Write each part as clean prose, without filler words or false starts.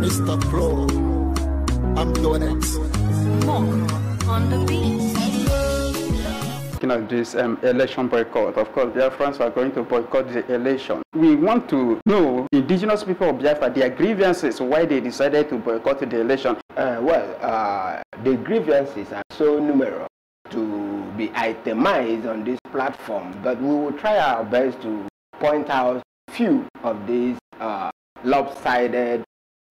Mr. Pro, I'm doing it. Mokro on the beat. Of this election boycott. Of course, Biafrans are going to boycott the election. We want to know indigenous people of Biafra, their grievances, why they decided to boycott the election. The grievances are so numerous to be itemized on this platform, but we will try our best to point out few of these lopsided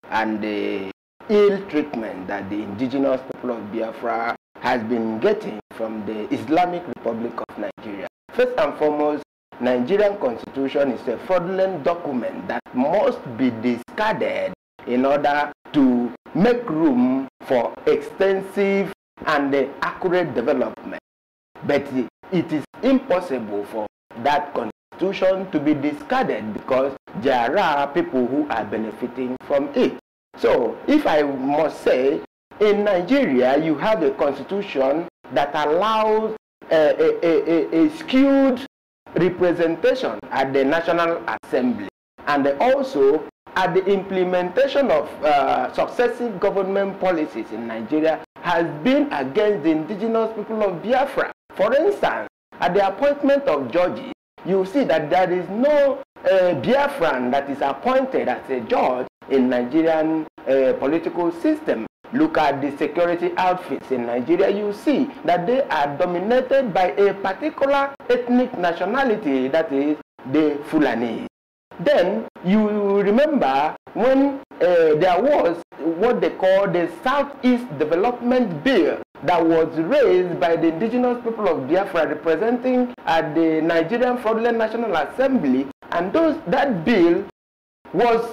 and the ill treatment that the indigenous people of Biafra has been getting from the Islamic Republic of Nigeria. First and foremost, Nigerian constitution is a fraudulent document that must be discarded in order to make room for extensive and accurate development. But it is impossible for that constitution to be discarded because there are people who are benefiting from it. So, if I must say, in Nigeria, you have a constitution that allows a skewed representation at the National Assembly, and also at the implementation of successive government policies in Nigeria has been against the indigenous people of Biafra. For instance, at the appointment of judges, you see that there is no Biafran that is appointed as a judge in Nigerian political system. Look at the security outfits in Nigeria, you see that they are dominated by a particular ethnic nationality, that is the Fulani. Then you remember when there was what they call the Southeast Development Bill that was raised by the indigenous people of Biafra representing at the Nigerian Fraudulent National Assembly, and that bill was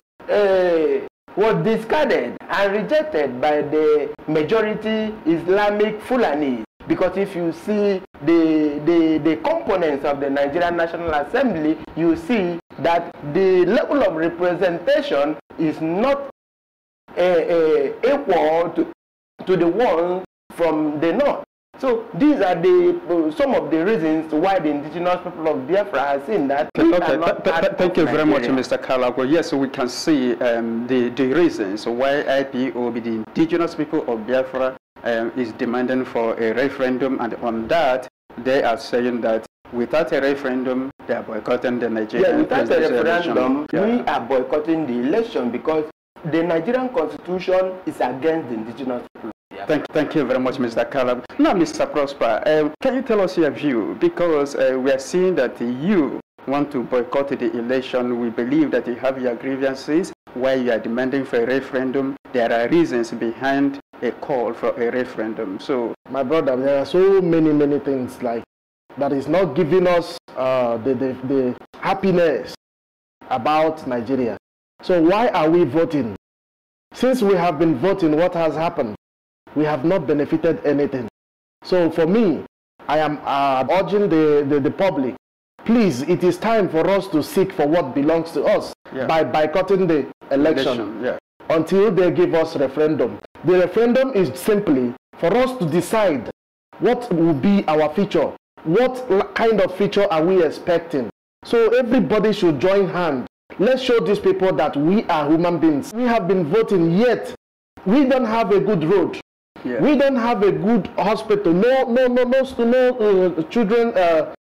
discarded and rejected by the majority Islamic Fulani. Because if you see the components of the Nigerian National Assembly, you see that the level of representation is not equal to the one from the north. So these are some of the reasons why the indigenous people of Biafra have seen that. Thank you very much, Mr. Kalago. Yes, we can see the reasons why IPOB, the indigenous people of Biafra, is demanding for a referendum, and on that, they are saying that without a referendum, they are boycotting the Nigerian without a referendum, election. We are boycotting the election because the Nigerian constitution is against the indigenous people. Thank you very much, Mr. Caleb. Now, Mr. Prosper, can you tell us your view? Because we are seeing that you want to boycott the election. We believe that you have your grievances why you are demanding for a referendum. There are reasons behind a call for a referendum. So, my brother, there are so many things like that is not giving us the happiness about Nigeria. So why are we voting? Since we have been voting, what has happened? We have not benefited anything. So for me, I am urging the public, please, it is time for us to seek for what belongs to us by boycotting the election until they give us referendum. The referendum is simply for us to decide what will be our future. What kind of future are we expecting? So everybody should join hands. Let's show these people that we are human beings. We have been voting, yet we don't have a good road. We don't have a good hospital, no children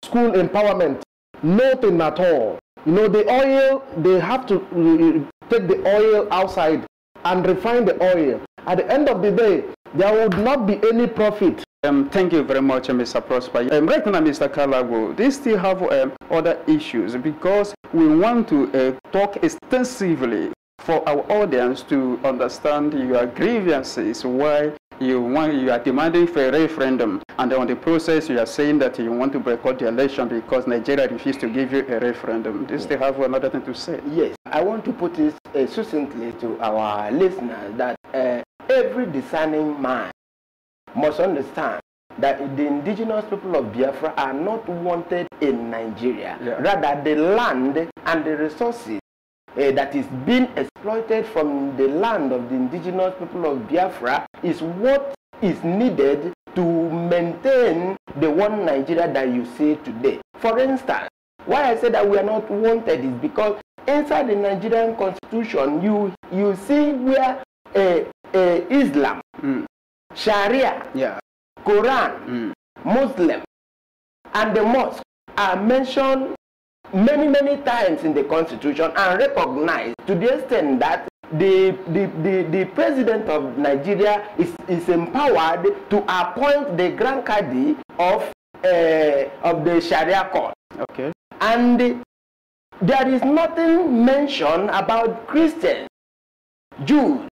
school empowerment, nothing at all. You know, the oil, they have to take the oil outside and refine the oil. At the end of the day, there would not be any profit. Thank you very much, Mr. Prosper. Right now, Mr. Kalago, they still have other issues because we want to talk extensively for our audience to understand your grievances, why you are demanding for a referendum, and on the process you are saying that you want to boycott the election because Nigeria refused to give you a referendum. They still have another thing to say. Yes, I want to put this succinctly to our listeners that every discerning man must understand that the indigenous people of Biafra are not wanted in Nigeria. Rather, the land and the resources that is being exploited from the land of the indigenous people of Biafra is what is needed to maintain the one Nigeria that you see today. For instance, Why I say that we are not wanted is because inside the Nigerian constitution, you see where Islam, Sharia, Quran, Muslim, and the mosque are mentioned many times in the constitution and recognized to the extent that the president of Nigeria is empowered to appoint the Grand Qadi of the Sharia court. Okay. And there is nothing mentioned about Christians, Jews,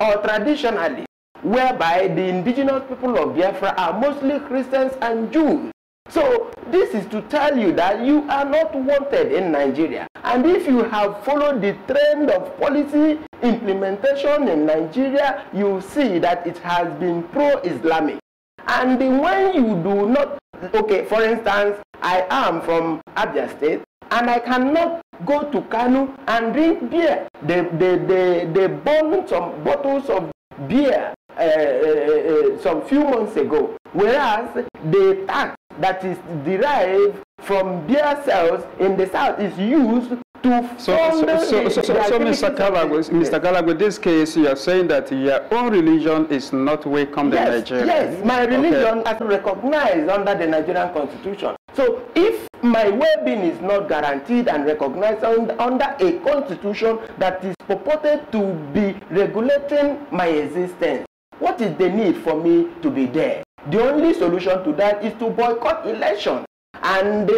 or traditionalists, whereby the indigenous people of Biafra are mostly Christians and Jews. So this is to tell you that you are not wanted in Nigeria. And if you have followed the trend of policy implementation in Nigeria, you see that it has been pro-Islamic. And when you do not, okay, for instance, I am from Abia State, and I cannot go to Kanu and drink beer. They burned some bottles of beer some few months ago, whereas the tax that is derived from beer sales in the south is used to fund Mr. Kalagwe, in this case, you are saying that your own religion is not welcomed in Nigeria. Yes, my religion is recognized under the Nigerian constitution. So if my well-being is not guaranteed and recognized under a constitution that is purported to be regulating my existence, what is the need for me to be there? The only solution to that is to boycott elections and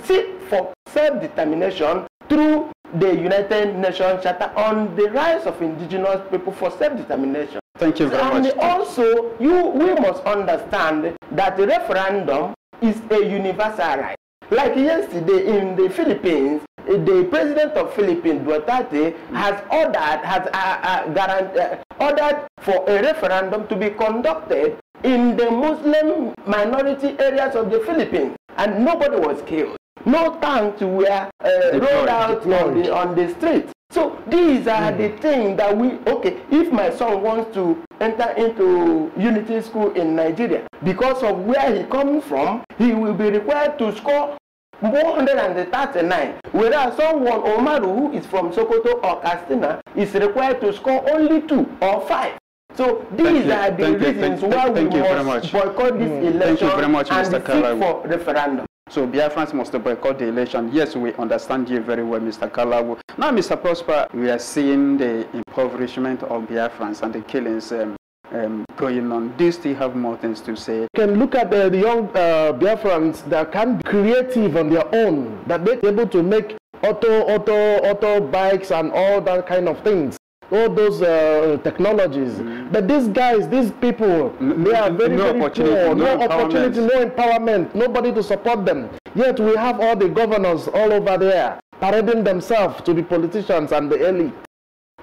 seek for self-determination through the United Nations Charter on the rights of indigenous people for self-determination. Thank you very much. And also, we must understand that the referendum is a universal right. Like yesterday in the Philippines, the president of Philippines, Duterte, has ordered for a referendum to be conducted in the Muslim minority areas of the Philippines, and nobody was killed. No tanks were rolled out on the street. So these are the things that if my son wants to enter into unity school in Nigeria, because of where he comes from, he will be required to score 139, whereas someone, Omaru, who is from Sokoto or Castina, is required to score only 2 or 5. So these are the reasons why we must boycott this election. Thank you very much, and Mr. seek for referendum. So Biafrans must boycott the election. Yes, we understand you very well, Mr. Kalawu. Now, Mr. Prosper, we are seeing the impoverishment of Biafrans and the killings going on. Do you still have more things to say? You can look at the young Biafrans that can be creative on their own, that they're able to make auto bikes and all that kind of things. All those technologies. But these guys, these people, they are very poor. No opportunity, no empowerment, nobody to support them. Yet we have all the governors all over there parading themselves to be politicians and the elite.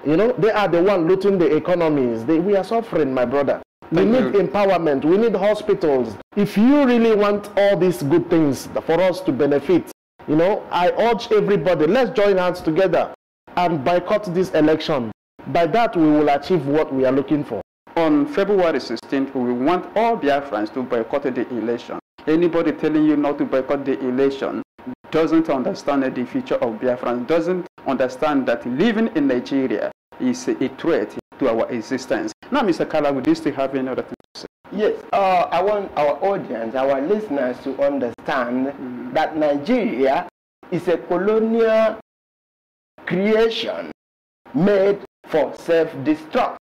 You know, they are the one looting the economies. We are suffering, my brother. We need empowerment. We need hospitals. If you really want all these good things for us to benefit, you know, I urge everybody, let's join hands together and boycott this election. By that, we will achieve what we are looking for. On February 16th, we want all Biafrans to boycott the election. Anybody telling you not to boycott the election doesn't understand the future of Biafrans, doesn't understand that living in Nigeria is a threat to our existence. Now, Mr. Kala, would you still have any other thing to say? Yes, I want our audience, our listeners to understand that Nigeria is a colonial creation made for self-destruct,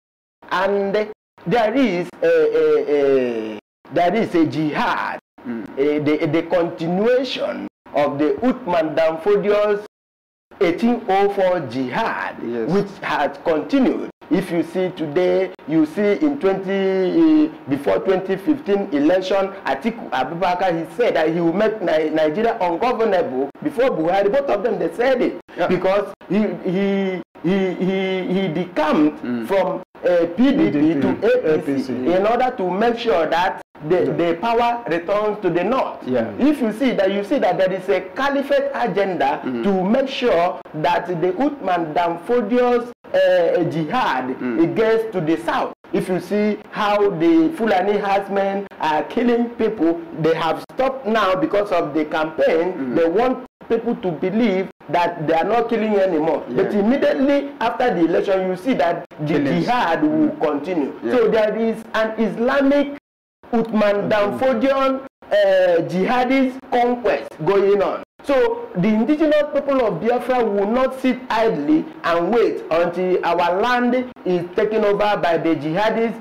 and there is a jihad, the continuation of the Uthman Danfodious 1804 jihad, which has continued. If you see today, you see in before 2015 election, Atiku Abubakar, he said that he will make Nigeria ungovernable. Before Buhari, both of them, they said it, because he decamped from PDP to APC in order to make sure that the power returns to the north. If you see that there is a caliphate agenda to make sure that the Uthman Danfodious jihad it gets to the south. if you see how the Fulani herdsmen are killing people, they have stopped now because of the campaign. They want people to believe that they are not killing anymore. But immediately after the election, you see that the jihad will continue. So there is an Islamic Uthman Danfodian jihadist conquest going on. So the indigenous people of Biafra will not sit idly and wait until our land is taken over by the jihadist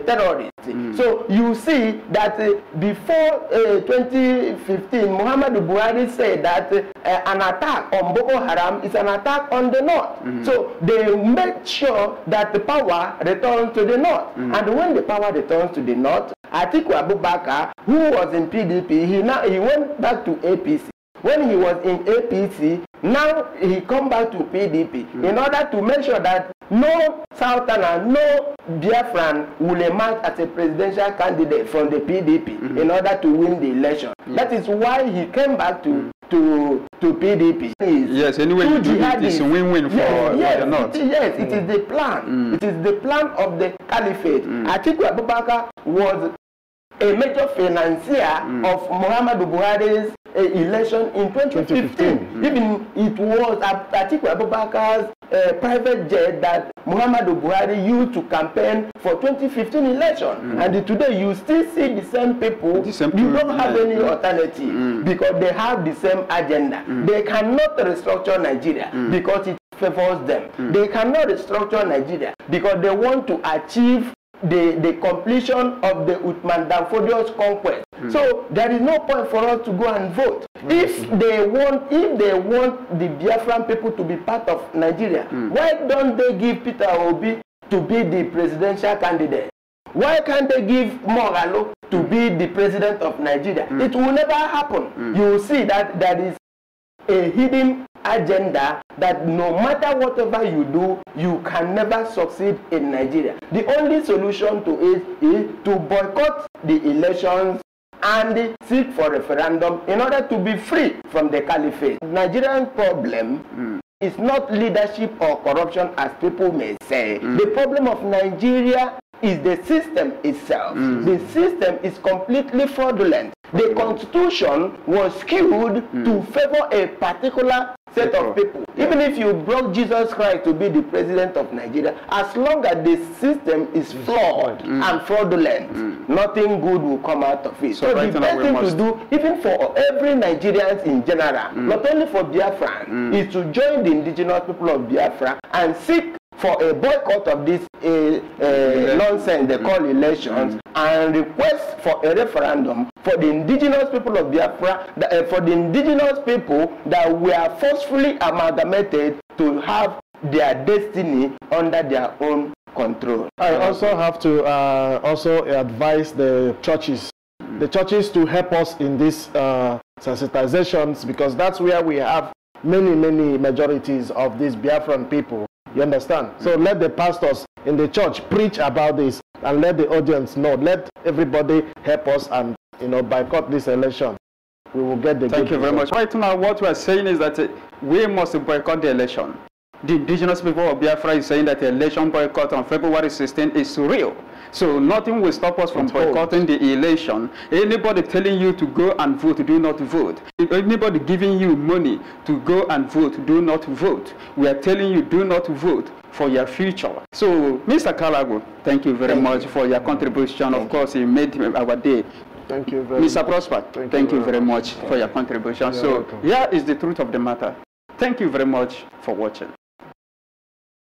terrorists. So you see that before 2015, Muhammadu Buhari said that an attack on Boko Haram is an attack on the north. So they made sure that the power returns to the north. And when the power returns to the north, Atiku Abubakar, who was in PDP, he went back to APC. When he was in APC, now he come back to PDP in order to make sure that no Southerner, no Biafran will emerge as a presidential candidate from the PDP in order to win the election. That is why he came back to PDP. Yes, anyway, it's a win-win for the North. Yes, it is the plan. It is the plan of the caliphate. Atiku Abubakar was a major financier of Muhammadu Buhari's election in 2015. Even it was Atiku Abubakar's private jet that Muhammadu Buhari used to campaign for 2015 election. And today you still see the same people. You don't have any alternative because they have the same agenda. They cannot restructure Nigeria because it favors them. They cannot restructure Nigeria because they want to achieve the completion of the Uthman Danfodio's conquest. So there is no point for us to go and vote. If they want the Biafran people to be part of Nigeria, why don't they give Peter Obi to be the presidential candidate? Why can't they give Mogalo to be the president of Nigeria? It will never happen. You will see that there is a hidden agenda that no matter whatever you do, you can never succeed in Nigeria. The only solution to it is to boycott the elections and seek for referendum in order to be free from the caliphate. Nigerian problem is not leadership or corruption as people may say. The problem of Nigeria is the system itself. The system is completely fraudulent. The constitution was skewed to favor a particular set of people. Even if you brought Jesus Christ to be the president of Nigeria, as long as the system is flawed and fraudulent, nothing good will come out of it. So the best thing to do, even for every Nigerians in general, not only for Biafra, is to join the indigenous people of Biafra and seek for a boycott of this nonsense they call elections and request for a referendum for the indigenous people of Biafra, for the indigenous people that were forcefully amalgamated to have their destiny under their own control. I also have to also advise the churches to help us in these sensitizations, because that's where we have many majorities of these Biafran people. You understand? So let the pastors in the church preach about this and let the audience know. Let everybody help us and boycott this election. We will get the Thank you very much. Right now, what we are saying is that we must boycott the election. The indigenous people of Biafra is saying that the election boycott on February 16 is real. So nothing will stop us from boycotting the election. Anybody telling you to go and vote, do not vote. Anybody giving you money to go and vote, do not vote. We are telling you, do not vote for your future. So, Mr. Kalago, thank you very much for your contribution. Of course, you made our day. Thank you very much. Mr. Prosper, thank you very much for your contribution. So, here is the truth of the matter. Thank you very much for watching.